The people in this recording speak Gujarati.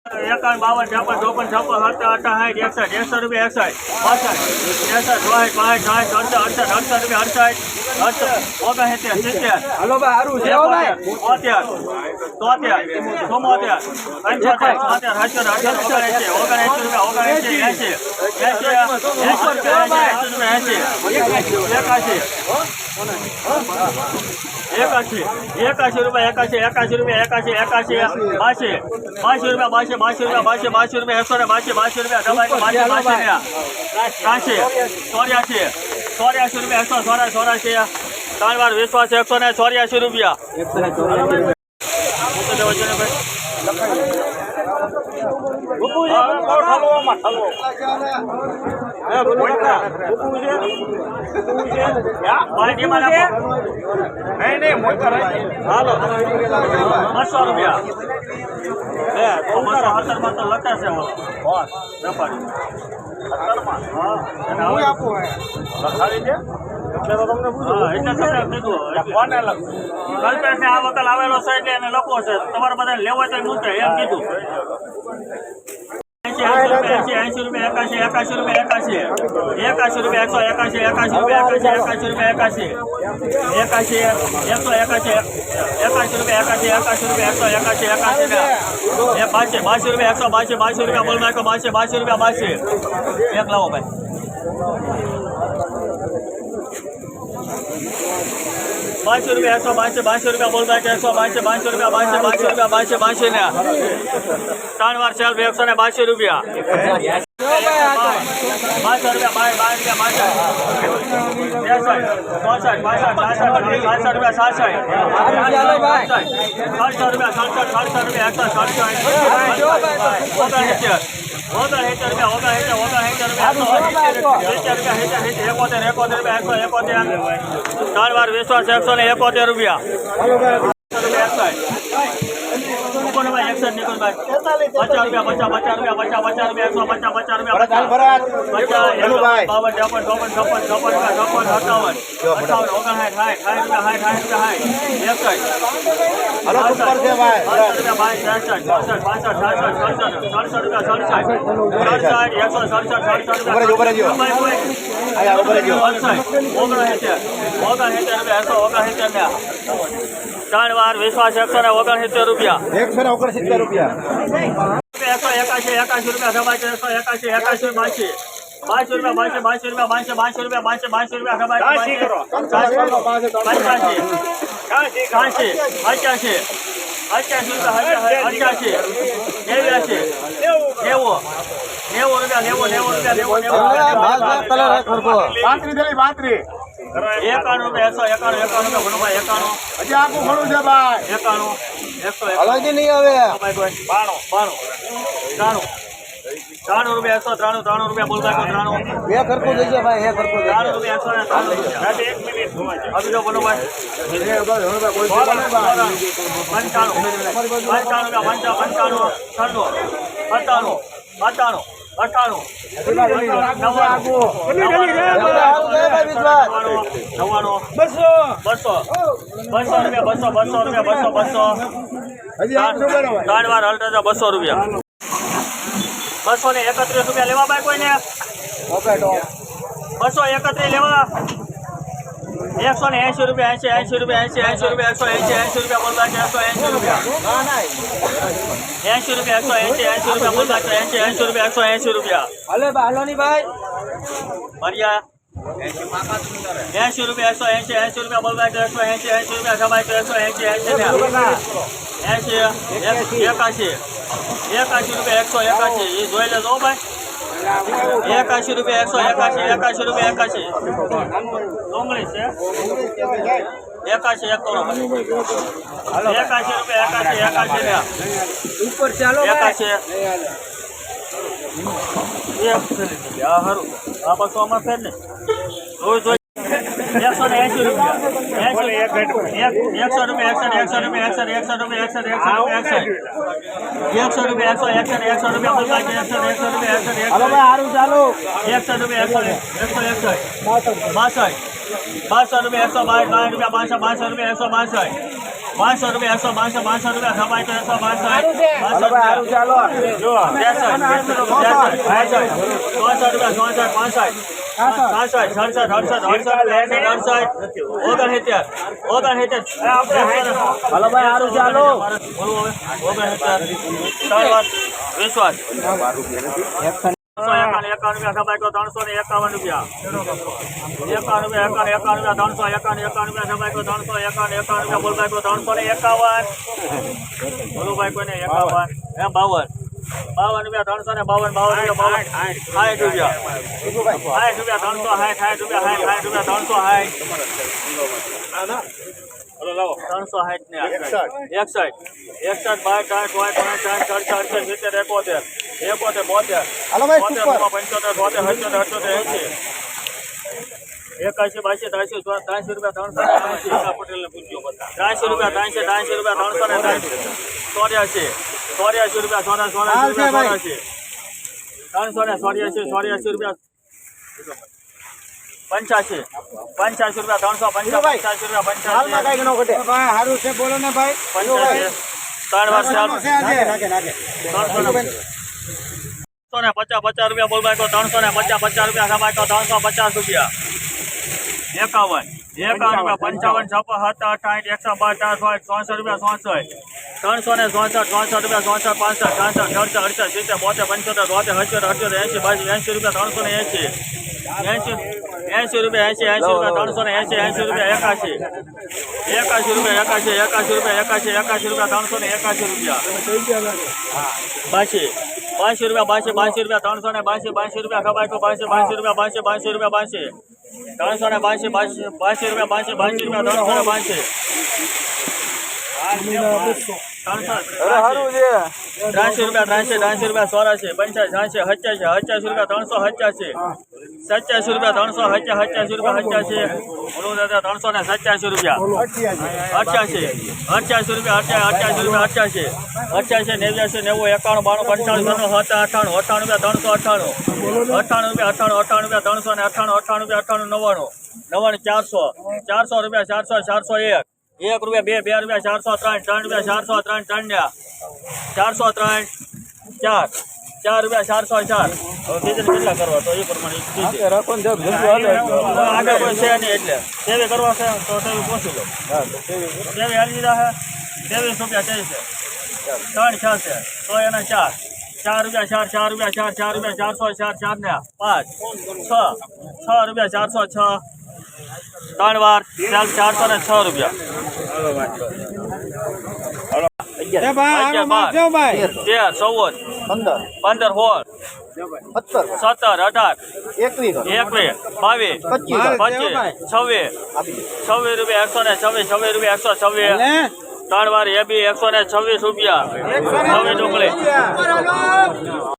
51 52 53 54 55 60 61 61 62 હાલો ભાઈ હારું છે હો ભાઈ 81 રૂપિયા 81 રૂપિયા 82 રૂપિયા દબાઈ 84 રૂપિયા 3 વાર વિશ્વાસ 184 રૂપિયા હાલો 200 રૂપિયા તો લખે છે લખાવી દે એટલે તો તમને પૂછું કોને લખું આ વખત આવેલો છે એટલે એને લખવો છે તમારે બધા લેવો તો મૂકે એમ કીધું 80 રૂપિયા 81 રૂપિયા 81 રૂપિયા 81 રૂપિયા 81 રૂપિયા બોલ નાખો 82 રૂપિયા એક લાવો ભાઈ 82 રૂપિયા 182 બોલ નાખો 182 રૂપિયા 82 ને 3 વાર સેલ્ફ 182 રૂપિયા 52 3 વાર વિશ્વાસ 171 રૂપિયા 50 રૂપિયા 3 વાર વિશ્વાસ 169 રૂપિયા 169 રૂપિયા 81 રૂપિયા દબાઈ 81 82 93 રૂપિયા બોલ નાખો 93 બે ખરખું દેજો ભાઈ હે ખરખું 93 રૂપિયા 193 1 મિનિટ અભી જો બોલો ભાઈ 3 વાર હલતા 200 રૂપિયા 231 રૂપિયા લેવા ભાઈ કોઈને 231 લેવા 180 રૂપિયા 80 રૂપિયા 180 રૂપિયા બોલ બાકી 180 રૂપિયા 80 રૂપિયા બોલ બાકી 80 રૂપિયા 180 રૂપિયા હાલો ની ભાઈ ભરિયા 80 રૂપિયા 180 રૂપિયા બોલ બાકી 180 રૂપિયા સમાય તો 180 81 રૂપિયા 181 એ જોઈ લેજો ભાઈ 81 રૂપિયા 181 રૂપિયા 81 ડોંગળી છે 81 એક કરો 81 રૂપિયા 81 ઉપર ચાલો 81 હારું આ પાછો આમાં ફેર ને રોજ 180 રૂપિયા 100 રૂપિયા 100 રૂપિયા 100 રૂપિયા બોલ બાકી 100 રૂપિયા હાલો ભાઈ હારું ચાલો 100 રૂપિયા 161 62 રૂપિયા 162 રૂપિયા 62 રૂપિયા 162 ₹500 162 રૂપિયા સમાય તો 162 હાલો ભાઈ હારું ચાલો જો 63 હાલો ભાઈ હારું ચાલો વિશ્વાસ 51 સબાઈ તો 351 રૂપિયા 51 રૂપિયા 351 સબાઈ તો 351 રૂપિયા બોલભાઈ તો 351 બોલુભાઈ કોઈને 51 52 રૂપિયા 352 60 રૂપિયા 60 રૂપિયા 360 ને 61 હાલો ભાઈ સુપર 81 82 83 રૂપિયા 380 રૂપિયા 383 રૂપિયા 384 રૂપિયા 85 રૂપિયા 385 રૂપિયા હાલમાં કઈ નો ઘટે ભાઈ હારું છે બોલો ને ભાઈ 85 ત્રણ વાર નાખે 350 રૂપિયા બોલભાઈ તો 350 રૂપિયા સમાય તો 350 રૂપિયા 51 રૂપિયા 55 56 67 162 64 રૂપિયા 64 65 80 રૂપિયા 380 રૂપિયા 81 રૂપિયા 381 રૂપિયા 82 રૂપિયા 82 રૂપિયા 382 રૂપિયા ખબાય તો 82 રૂપિયા 82 રૂપિયા 382 રૂપિયા 382 હારું છે 83 રૂપિયા 84 85 87 રૂપિયા 387 રૂપિયા 387 બોલો દાદા 387 રૂપિયા 88 રૂપિયા 88 રૂપિયા 89 90 91 92 93 98 રૂપિયા 398 99 400 રૂપિયા 401 1 રૂપિયા 2 રૂપિયા 403 3 રૂપિયા 403 403 4 રૂપિયા 404 હવે કેટલા કરવા તો એ પ્રમાણે રાખો ને જબ જલ્દી આગળ કોઈ છે નહીં એટલે સેવે કરવા છે તો સેવે પહોંચી લો સેવે હાલી દીધા છે 23 રૂપિયા છે 3 6 છે તો એના 4 રૂપિયા 4 રૂપિયા 4 રૂપિયા 404 4 ને 5 6 રૂપિયા 406 3 વાર 406 રૂપિયા એ ભાઈ હાલો મારજો ભાઈ 13 14 15 16 17 18 21 22 25 26 રૂપિયા 126 રૂપિયા 126 3 વાર એ બી 126 રૂપિયા 26 ડુંગળી